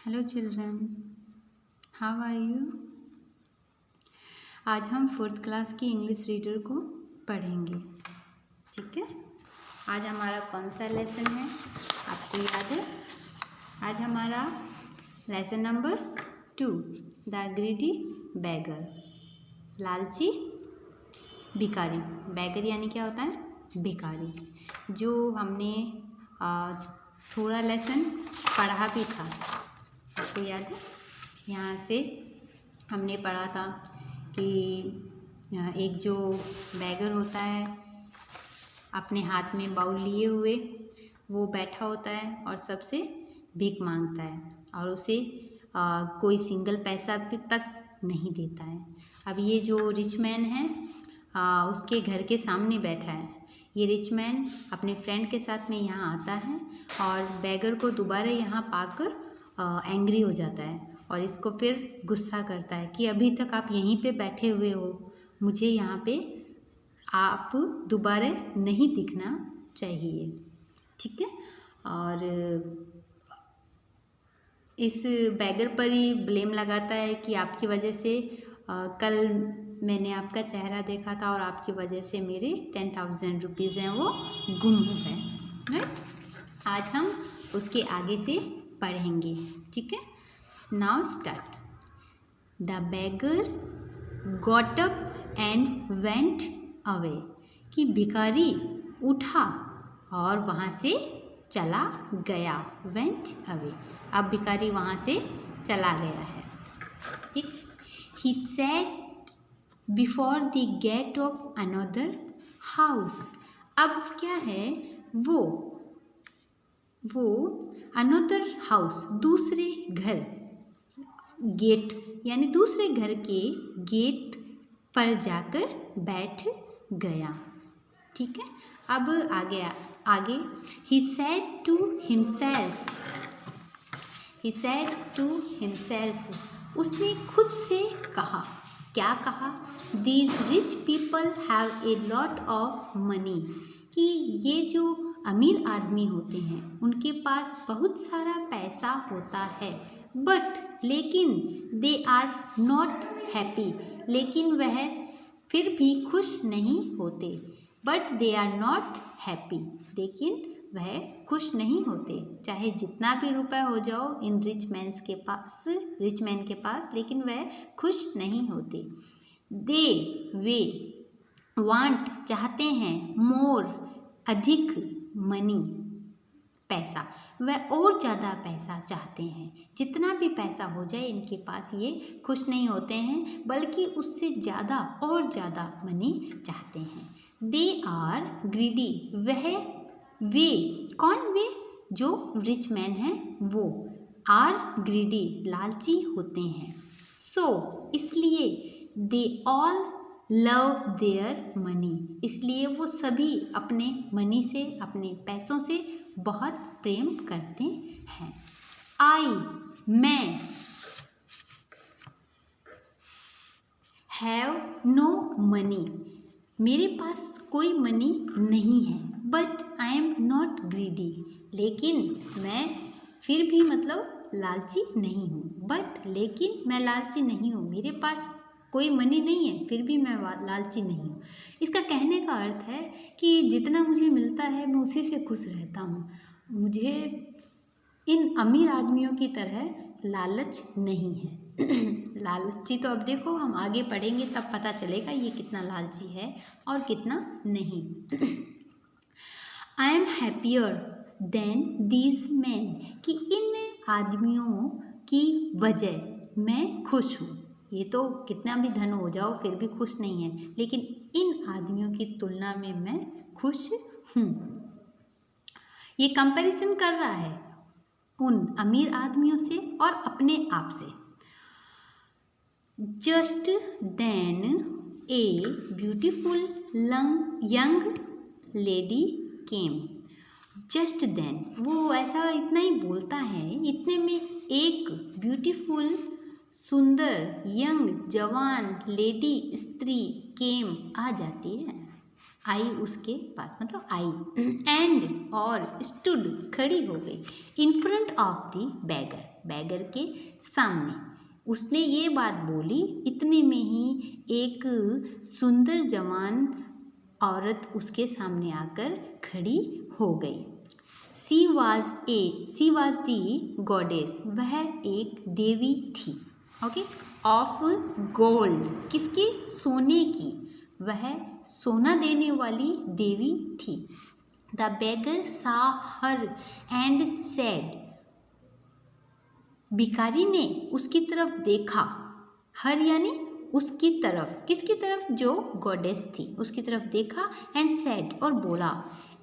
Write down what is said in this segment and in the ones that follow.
Hello children, how are you. आज हम 4th class की इंग्लिश रीडर को पढ़ेंगे। ठीक है, आज हमारा कौन सा लेसन है आपको याद है? आज हमारा lesson number 2, the greedy beggar, लालची भिखारी। बैगर यानी क्या होता है? भिखारी। जो हमने थोड़ा लेसन पढ़ा भी था, आपको याद है? यहाँ से हमने पढ़ा था कि एक जो बैगर होता है अपने हाथ में बाउल लिए हुए, वो बैठा होता है और सबसे भीख मांगता है और उसे कोई सिंगल पैसा भी तक नहीं देता है। अब ये जो रिच मैन है उसके घर के सामने बैठा है। ये रिच मैन अपने फ्रेंड के साथ में यहाँ आता है और बैगर को दोबारा यहाँ पाकर एंग्री हो जाता है और इसको फिर गुस्सा करता है कि अभी तक आप यहीं पे बैठे हुए हो, मुझे यहाँ पे आप दोबारा नहीं दिखना चाहिए। ठीक है, और इस बैगर पर ही ब्लेम लगाता है कि आपकी वजह से कल मैंने आपका चेहरा देखा था और आपकी वजह से मेरे 10,000 रुपीज़ हैं वो गुम हो गए। राइट, आज हम उसके आगे से पढ़ेंगे। ठीक है, now start. The bagger got up and went away, कि भिखारी उठा और वहाँ से चला गया। वेंट अवे, अब भिखारी वहाँ से चला गया है। ठीक, he sat before the gate of another house. अब क्या है, वो अनदर हाउस, दूसरे घर, गेट यानी दूसरे घर के गेट पर जाकर बैठ गया। ठीक है, अब आगे ही सैड टू हिमसेल्फ, उसने खुद से कहा। क्या कहा? These rich people have a lot of money, कि ये जो अमीर आदमी होते हैं उनके पास बहुत सारा पैसा होता है, बट लेकिन दे आर नॉट हैप्पी, लेकिन वह फिर भी खुश नहीं होते। But they are not happy, लेकिन वह खुश नहीं होते। चाहे जितना भी रुपया हो जाओ इन रिच मैन के पास, लेकिन वह खुश नहीं होते। वे वांट, चाहते हैं, मोर, अधिक, मनी, पैसा, वह और ज़्यादा पैसा चाहते हैं। जितना भी पैसा हो जाए इनके पास ये खुश नहीं होते हैं, बल्कि उससे ज़्यादा और ज़्यादा मनी चाहते हैं। दे आर ग्रीडी, वे कौन? वे जो रिच मैन हैं वो आर ग्रीडी, लालची होते हैं। सो इसलिए they all love their money, इसलिए वो सभी अपने मनी से, अपने पैसों से बहुत प्रेम करते हैं। मैं हैव नो मनी, मेरे पास कोई मनी नहीं है। But I am not greedy, लेकिन मैं फिर भी मतलब लालची नहीं हूँ। बट लेकिन मैं लालची नहीं हूँ, मेरे पास कोई मनी नहीं है फिर भी मैं लालची नहीं हूँ। इसका कहने का अर्थ है कि जितना मुझे मिलता है मैं उसी से खुश रहता हूँ। मुझे इन अमीर आदमियों की तरह लालच नहीं है। लालची तो अब देखो हम आगे पढ़ेंगे तब पता चलेगा ये कितना लालची है और कितना नहीं। I am happier than these man, कि इन आदमियों की वजह मैं खुश हूँ। ये तो कितना भी धन हो जाओ फिर भी खुश नहीं है, लेकिन इन आदमियों की तुलना में मैं खुश हूँ। ये कंपैरिजन कर रहा है उन अमीर आदमियों से और अपने आप से। Just then a beautiful young lady came. Just then, वो ऐसा इतना ही बोलता है, इतने में एक ब्यूटीफुल, सुंदर, यंग, जवान लेडी, स्त्री, केम, आ जाती है। आई उसके पास, मतलब आई, एंड, और स्टूड, खड़ी हो गई, in front of the beggar, beggar के सामने। उसने ये बात बोली, इतने में ही एक सुंदर जवान औरत उसके सामने आकर खड़ी हो गई। शी वॉज दी गॉडेस, वह एक देवी थी, ओके, ऑफ गोल्ड, किसकी? सोने की, वह सोना देने वाली देवी थी। द बेगर सा हर एंड सेड, भिखारी ने उसकी तरफ देखा, हर यानी उसकी तरफ, किसकी तरफ? जो गॉडेस थी उसकी तरफ देखा, एंड सेड और बोला,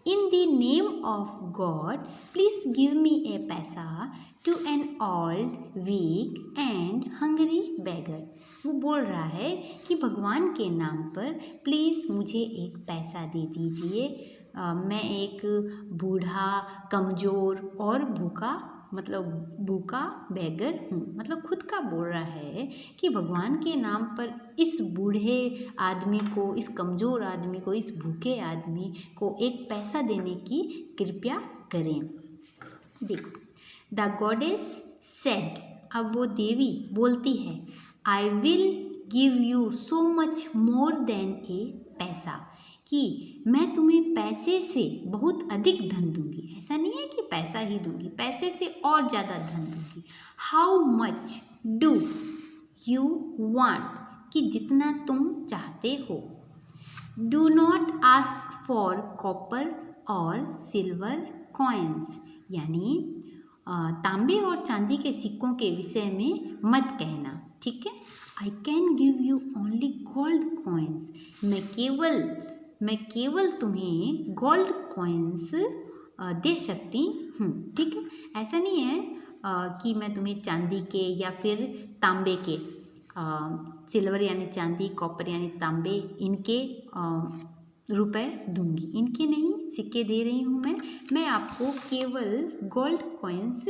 in the name of God please give me a paisa to an old weak and hungry beggar. वो बोल रहा है कि भगवान के नाम पर प्लीज़ मुझे एक पैसा दे दीजिए, मैं एक बूढ़ा, कमज़ोर और भूखा बेगर हूँ। मतलब खुद का बोल रहा है कि भगवान के नाम पर इस बूढ़े आदमी को, इस कमज़ोर आदमी को, इस भूखे आदमी को एक पैसा देने की कृपया करें। देखो, द गॉडेस सेड, अब वो देवी बोलती है, I will give you so much more than a paisa, कि मैं तुम्हें पैसे से बहुत अधिक धन दूंगी। ऐसा नहीं है कि पैसा ही दूंगी, पैसे से और ज़्यादा धन दूंगी। How much do you want, कि जितना तुम चाहते हो। Do not ask for copper और सिल्वर कॉइन्स, यानी तांबे और चांदी के सिक्कों के विषय में मत कहना, ठीक है। I can give you only gold coins, मैं केवल तुम्हें गोल्ड कॉइन्स दे सकती हूँ, ठीक है। ऐसा नहीं है कि मैं तुम्हें चांदी के या फिर तांबे के, सिल्वर यानी चांदी, कॉपर यानी तांबे, इनके रुपए दूंगी, इनके नहीं सिक्के दे रही हूँ मैं आपको केवल गोल्ड कॉइन्स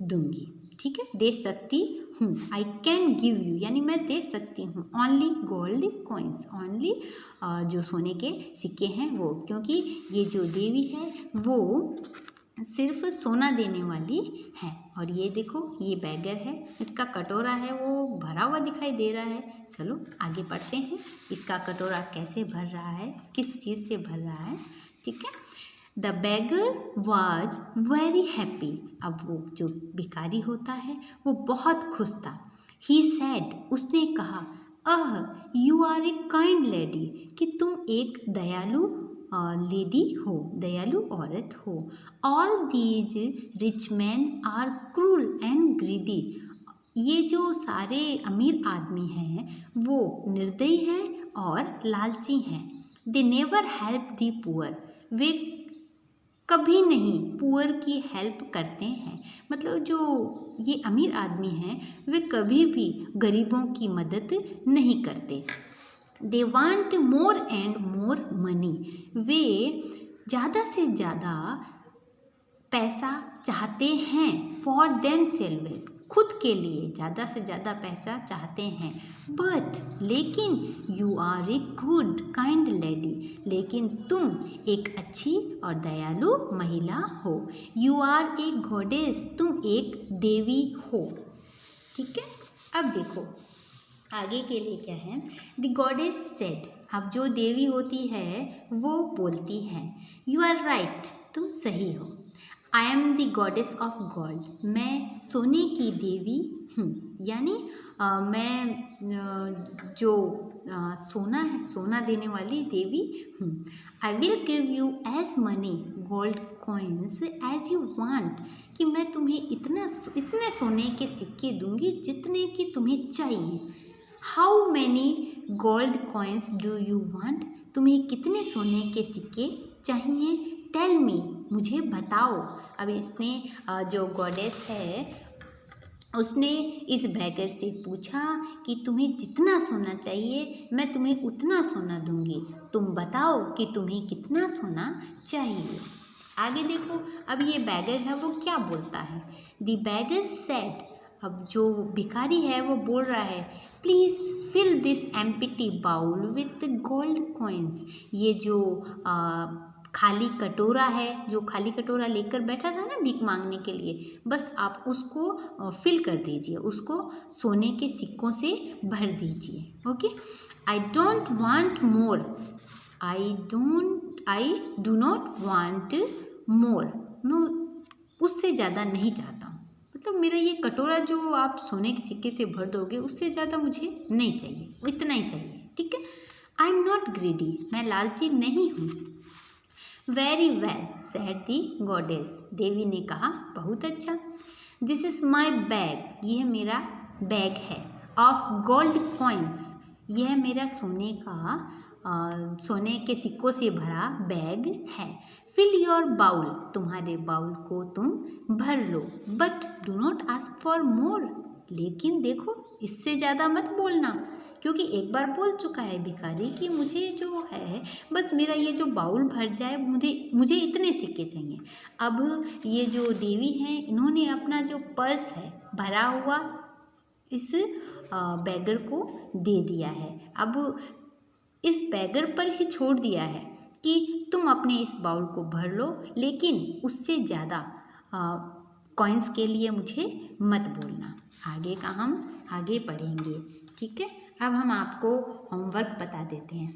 दूंगी, ठीक है, दे सकती हूँ। आई कैन गिव यू यानी मैं दे सकती हूँ ओनली गोल्ड कॉइन्स, ओनली जो सोने के सिक्के हैं वो, क्योंकि ये जो देवी है वो सिर्फ सोना देने वाली है। और ये देखो, ये बैगर है, इसका कटोरा है वो भरा हुआ दिखाई दे रहा है। चलो आगे बढ़ते हैं, इसका कटोरा कैसे भर रहा है, किस चीज़ से भर रहा है, ठीक है। The bagger was very happy, अब वो जो भिखारी होता है वो बहुत खुश था। ही सैड, उसने कहा, you are a kind lady, कि तुम एक दयालु लेडी हो, दयालु औरत हो। All these rich man are cruel and greedy, ये जो सारे अमीर आदमी हैं वो निर्दयी हैं और लालची हैं। They never help the poor, वे कभी नहीं पुअर की हेल्प करते हैं। मतलब जो ये अमीर आदमी हैं वे कभी भी गरीबों की मदद नहीं करते। They want more and more money, वे ज़्यादा से ज़्यादा पैसा चाहते हैं। फॉर देम सेल्वेस, खुद के लिए ज़्यादा से ज़्यादा पैसा चाहते हैं। बट लेकिन you are a good kind lady, लेकिन तुम एक अच्छी और दयालु महिला हो। यू आर ए गॉडेस, तुम एक देवी हो, ठीक है। अब देखो आगे के लिए क्या है। द गॉडेस सेड, अब जो देवी होती है वो बोलती है, यू आर राइट, तुम सही हो। I am the goddess of gold, मैं सोने की देवी हूँ, यानी मैं जो सोना है, सोना देने वाली देवी हूँ। I will give you as many gold coins as you want, कि मैं तुम्हें इतने सोने के सिक्के दूंगी जितने कि तुम्हें चाहिए। How many gold coins do you want, तुम्हें कितने सोने के सिक्के चाहिए। टेल मी, मुझे बताओ। अब इसने जो गॉडेस है उसने इस बैगर से पूछा कि तुम्हें जितना सोना चाहिए मैं तुम्हें उतना सोना दूंगी, तुम बताओ कि तुम्हें कितना सोना चाहिए। आगे देखो, अब ये बैगर है वो क्या बोलता है। द बैगर सेड, अब जो भिखारी है वो बोल रहा है, please fill this empty bowl with gold coins, ये जो खाली कटोरा है, जो खाली कटोरा लेकर बैठा था ना भीख मांगने के लिए, बस आप उसको फिल कर दीजिए, उसको सोने के सिक्कों से भर दीजिए। Okay, I don't want more, I do not want more, मैं उससे ज़्यादा नहीं चाहता हूँ। मतलब मेरा ये कटोरा जो आप सोने के सिक्के से भर दोगे, उससे ज़्यादा मुझे नहीं चाहिए, इतना ही चाहिए। ठीक है, आई एम नॉट ग्रीडी, मैं लालची नहीं हूँ। वेरी वेल सेड दी गॉडेस, देवी ने कहा, बहुत अच्छा। दिस इज़ माई बैग, यह मेरा बैग है। ऑफ गोल्ड कॉइन्स, यह मेरा सोने के सिक्कों से भरा बैग है। फिल योर बाउल, तुम्हारे बाउल को तुम भर लो। But do not ask for more, लेकिन देखो इससे ज़्यादा मत बोलना, क्योंकि एक बार बोल चुका है भिखारी कि मुझे जो है बस मेरा ये जो बाउल भर जाए, मुझे इतने सिक्के चाहिए। अब ये जो देवी हैं, इन्होंने अपना जो पर्स है भरा हुआ इस बैगर को दे दिया है। अब इस बैगर पर ही छोड़ दिया है कि तुम अपने इस बाउल को भर लो, लेकिन उससे ज़्यादा कॉइन्स के लिए मुझे मत बोलना। आगे का हम आगे पढ़ेंगे। ठीक है, अब हम आपको होमवर्क बता देते हैं।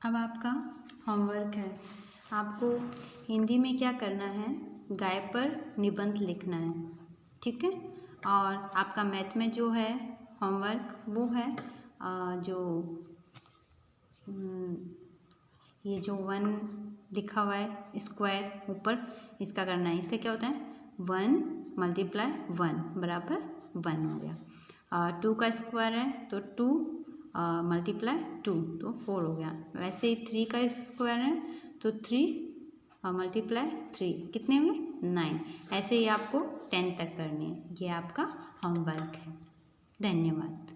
अब आपका होमवर्क है, आपको हिंदी में क्या करना है, गाय पर निबंध लिखना है। ठीक है, और आपका मैथ में जो है होमवर्क वो है जो ये जो 1 लिखा हुआ है स्क्वायर ऊपर, इसका करना है। इसका क्या होता है, 1 × 1 बराबर 1 हो गया। 2 का स्क्वायर है तो 2 × 2 तो 4 हो गया। वैसे ही 3 का स्क्वायर है तो 3 × 3 कितने में 9। ऐसे ही आपको 10 तक करनी है। ये आपका होमवर्क है। धन्यवाद।